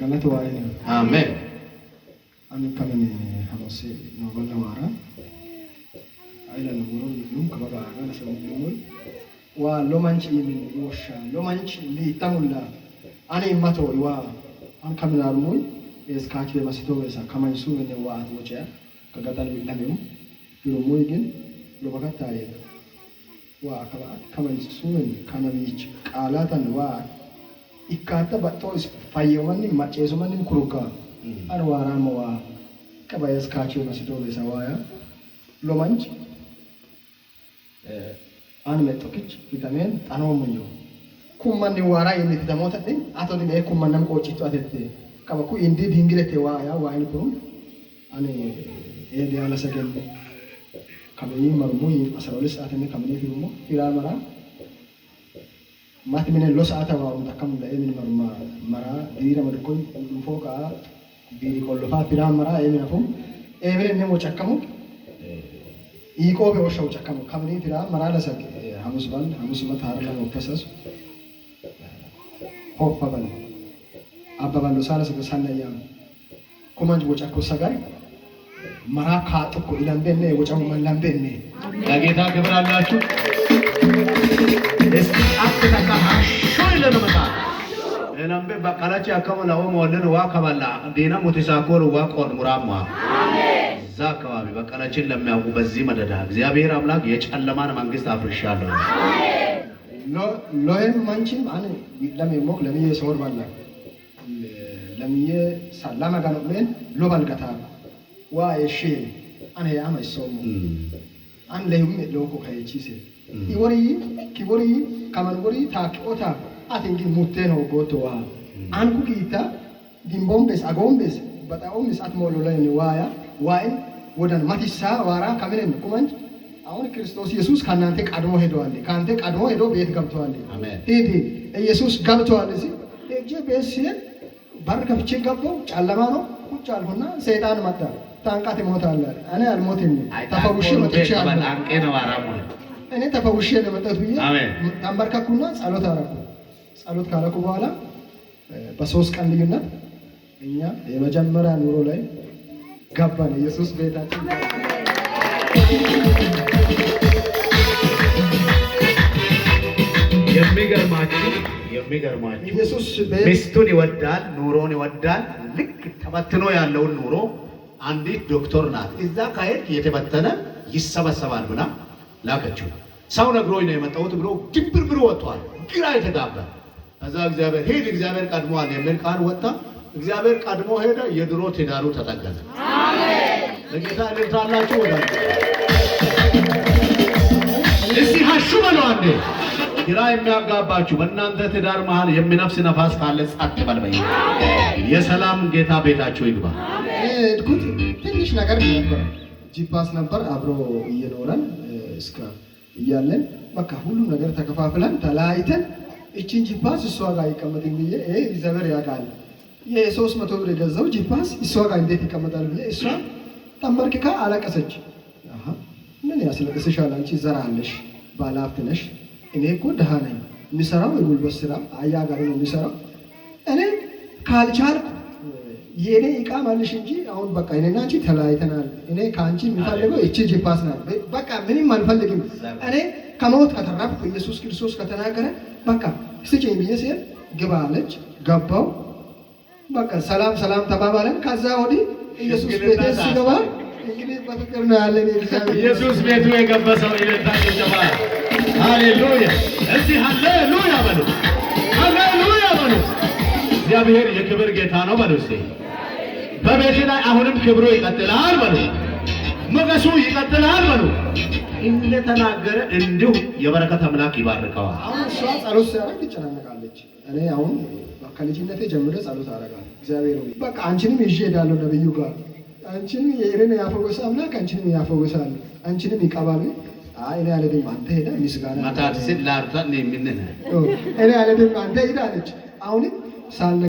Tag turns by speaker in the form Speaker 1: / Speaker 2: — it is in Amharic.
Speaker 1: galata waa'ee.
Speaker 2: Amen.
Speaker 1: Ani kamani hamasi nogonna wara. Ayla nugurun num kabaga agana sabulumul. Wa lomanchi min wosha lomanchi li tamulla. Ani mato wa an kamina rumul es kachi masito besa kaman su ne wa at wocha kagatal bi tamim. Rumul gin lo bagata ye. Wa akaba kaman su ne kanamich qalatan wa ikkata batos fayyomani machesomani kuruka arwara mawa kabayas kachi masito besa waya lomanchi an metokich vitamin anomunyo kumman wara yemi vitamota din atodi me kumman nam ko chito atete kaba ku indi dingirete waya wayni ko ani edi ala sagen kamini marmui asarolis atene kamini firumo firamara mati minen los ata wa utakam la emin marma mara dira madko foka diri kollo fa firamara emin afum emin nemo chakamu iko be washaw chakamu kamini fira mara la sag hamusban harla mufasas hofaban ababan losala sag sanaya kumanj bochako sagar mara khaatu ko ilambenne bochamu malambenne
Speaker 2: ለጌታ ክብር አላችሁ እስቲ አጥተካ ሾይ ለነመታ እናምበ በቃላች ያከመላ ወሞለን ዋከባላ ዲና ሙቲሳኮር ዋቆን ሙራማ አሜን ዛካባቢ በቃላችን ለሚያውቁ በዚህ መደዳ እግዚአብሔር አምላክ የጨለማን መንግስት አፍርሻለሁ አሜን
Speaker 1: ሎየም ማንቺም አነ ለሚሞክ ለሚየ ሶር ባላ ለሚየ ሰላማ ጋኖብለን ሎባልጋታ ዋ እሺ አነ ያማይሶም an lehum loko kaychise iwori kibori kaman wori taakota atingi muteno gotowa an kukita dimbombes agombes bataomis atmololeni waya wain wodan matissa wara kamenen kumanj አሁን ክርስቶስ ኢየሱስ ካናንተ ቀድሞ ሄዷል ካንተ ቀድሞ ሄዶ ቤት ገብቷል
Speaker 2: አሜን
Speaker 1: ሄዲ ኢየሱስ ገብቷል እዚህ እጄ ቤት ሲል በር ከፍቼ ገባው ጨለማ ነው ቁጭ አልኩና ሰይጣን መጣ ታንቃት ሞታለ እኔ አልሞትም ተፈውሼ መጥቻለሁ
Speaker 2: አንቄ ነው አራሙ
Speaker 1: እኔ ተፈውሼ ነው መጣሁ ብዬ ተንበርከኩና ጸሎት አረኩ ጸሎት ካረኩ በኋላ በሶስት ቀን ልዩነት እኛ የመጀመሪያ ኑሮ ላይ ገባን ኢየሱስ ቤታችን
Speaker 2: የሚገርማችሁ ኢየሱስ ሚስቱን ይወዳል ኑሮን ይወዳል ልክ ተበትኖ ያለውን ኑሮ አንዲት ዶክተር ናት እዛ ካሄድ የተበተነ ይሰበሰባል ብላ ላከችው ሰው ነግሮኝ ነው የመጣሁት ብሎ ድብር ብሎ ወጥቷል ግራ የተጋባ ከዛ እግዚአብሔር ሄድ እግዚአብሔር ቀድሞዋል የሚል ቃል ወጣ እግዚአብሔር ቀድሞ ሄደ የድሮ ትዳሩ ተጠገነ አሜን ለጌታ ልታላችሁ ወዳጅ እዚህ ሀሹ በለው አንዴ ግራ የሚያጋባችሁ በእናንተ ትዳር መሃል የሚነፍስ ነፋስ ካለ ጸጥ በል በይ የሰላም ጌታ ቤታችሁ ይግባ
Speaker 1: እድኩት ትንሽ ነገር ነበር ጂፓስ ነበር አብሮ እየኖረን እስከ እያለን በቃ ሁሉ ነገር ተከፋፍለን ተላይተን እቺን ጂፓስ እሷ ጋር ይቀመጥኝ ብዬ ይዘበር ያቃል የ300 ብር የገዛው ጂፓስ እሷ ጋር እንዴት ይቀመጣል ብዬ እሷ ተመርክካ አለቀሰች አሃ ምን ያስለቅስሻል አንቺ ዘራለሽ ባላፍት ነሽ እኔ እኮ ደሃ ነኝ የሚሰራው የጉልበት ስራ አያ ጋር ነው የሚሰራው እኔ ካልቻልኩ የኔ እቃ ማለሽ እንጂ አሁን በቃ እኔና አንቺ ተለያይተናል እኔ ካንቺ የምፈልገው እቺ ጂፓስ ናት በቃ ምንም አልፈልግም እኔ ከሞት ከተረፍኩ ኢየሱስ ክርስቶስ ከተናገረ በቃ ስጪኝ ብዬ ሲል ግባ አለች ገባው በቃ ሰላም ሰላም ተባባለን ከዛ ወዲህ ኢየሱስ ቤት ሲገባ እንግዲህ በፍቅር ነው ያለን
Speaker 2: ኢየሱስ ቤቱ የገበሰው ይለታል ጀማ ሃሌሉያ እዚህ ሃሌሉያ በሉ ሃሌሉያ በሉ እግዚአብሔር የክብር ጌታ ነው በሉ እስቲ በቤት ላይ አሁንም ክብሩ ይቀጥላል በሉ ሞገሱ ይቀጥላል በሉ እንደተናገረ እንዲሁ የበረከት አምላክ ይባርከዋል
Speaker 1: አሁን እሷ ጸሎት ሲያደርግ ትጨናነቃለች እኔ አሁን ከልጅነቴ ጀምሮ ጸሎት አደርጋለሁ እግዚአብሔር ሆይ በቃ አንቺንም ይዤ እሄዳለሁ ነብዩ ጋር አንቺንም የእኔን ያፈወሰ አምላክ አንቺንም ያፈወሳል አንቺንም ይቀባል አይ እኔ አለደም አንተ ሄዳ ምስጋና
Speaker 2: ማታት ሲል ላርታ ነው የሚነነ
Speaker 1: እኔ አለደም አንተ ሄዳ አለች አሁን ሳለ